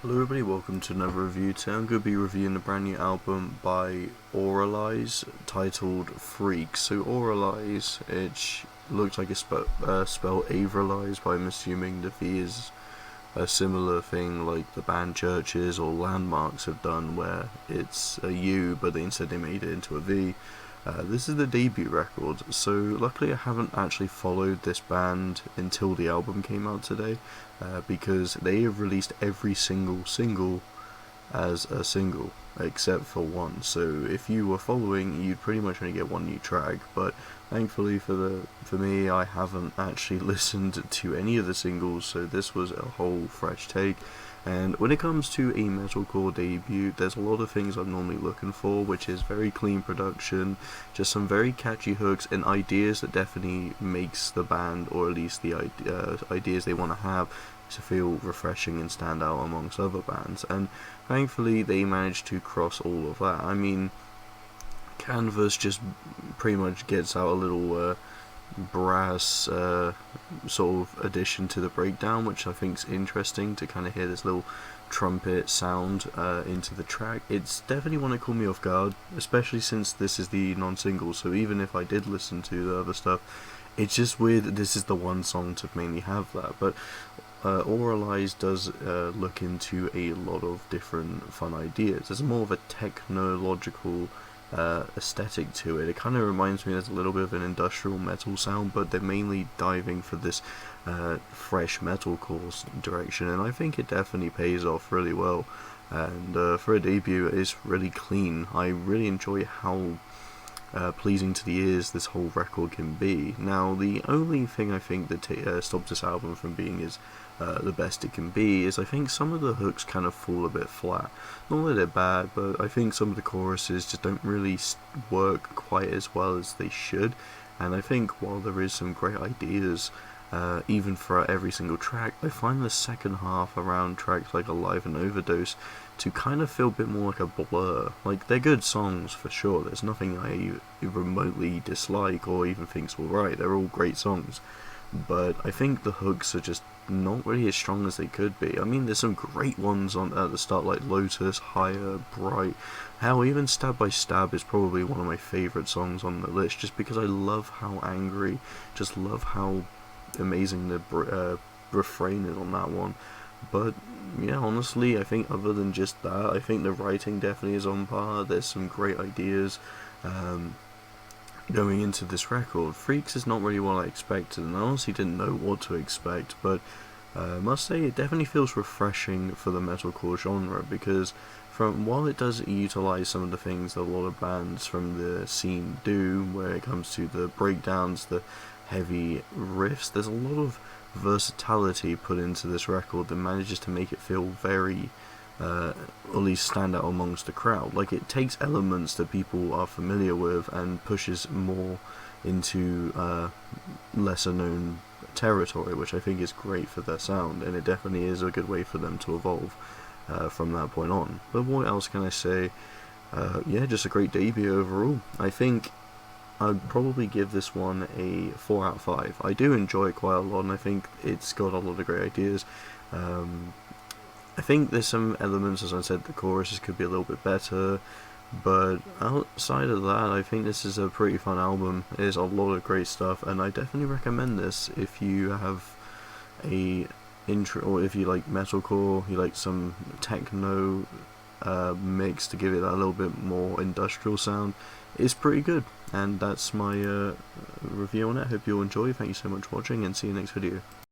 Hello everybody, welcome to another review. Today I'm going to be reviewing a brand new album by Avralize titled Freak. So Avralize, it looks like it's spelled Avralize, but I'm assuming the V is a similar thing like the band Churches or Landmarks have done, where it's a U but instead they made it into a V. This is the debut record, so luckily I haven't actually followed this band until the album came out today, because they have released every single as a single, except for one. So if you were following, you'd pretty much only get one new track, but thankfully for me, I haven't actually listened to any of the singles, so this was a whole fresh take. And when it comes to a metalcore debut, there's a lot of things I'm normally looking for, which is very clean production, just some very catchy hooks and ideas that definitely makes the band, or at least the ideas they want to have, to feel refreshing and stand out amongst other bands. And thankfully they managed to cross all of that. I mean, Canvas just pretty much gets out a little brass sort of addition to the breakdown, which I think is interesting to kind of hear this little trumpet sound into the track. It's definitely one that caught me off guard, especially since this is the non-single, so even if I did listen to the other stuff, it's just weird that this is the one song to mainly have that. But Avralize does look into a lot of different fun ideas. There's more of a technological aesthetic to it. It kind of reminds me, there's a little bit of an industrial metal sound, but they're mainly diving for this fresh metalcore direction, and I think it definitely pays off really well. And for a debut, it's really clean. I really enjoy how pleasing to the ears this whole record can be. Now, the only thing I think that stops this album from being the best it can be is I think some of the hooks kind of fall a bit flat. Not that they're bad, but I think some of the choruses just don't really work quite as well as they should. And I think while there is some great ideas, even for every single track, I find the second half around tracks like Alive and Overdose to kind of feel a bit more like a blur. Like, they're good songs for sure, there's nothing I remotely dislike or even think's alright, they're all great songs, but I think the hooks are just not really as strong as they could be. I mean, there's some great ones on at the start, like Lotus, Higher, Bright. Hell, even Stab by Stab is probably one of my favourite songs on the list, just because I love how angry, just love how amazing the refrain is on that one. But yeah, honestly, I think other than just that, I think the writing definitely is on par. There's some great ideas going into this record. Freaks is not really what I expected, and I honestly didn't know what to expect, but I must say it definitely feels refreshing for the metalcore genre, because while it does utilize some of the things that a lot of bands from the scene do, where it comes to the breakdowns, the heavy riffs, there's a lot of versatility put into this record that manages to make it feel very at least stand out amongst the crowd. Like, it takes elements that people are familiar with and pushes more into lesser known territory, which I think is great for their sound, and it definitely is a good way for them to evolve from that point on. But what else can I say? Yeah, just a great debut overall. I think I'd probably give this one a 4 out of 5. I do enjoy it quite a lot, and I think it's got a lot of great ideas. I think there's some elements, as I said, the choruses could be a little bit better, but outside of that, I think this is a pretty fun album. There's a lot of great stuff, and I definitely recommend this if you have a intro, or if you like metalcore, you like some techno mix to give it that little bit more industrial sound. It's pretty good, and that's my review on it. I hope you all enjoy. Thank you so much for watching, and see you next video.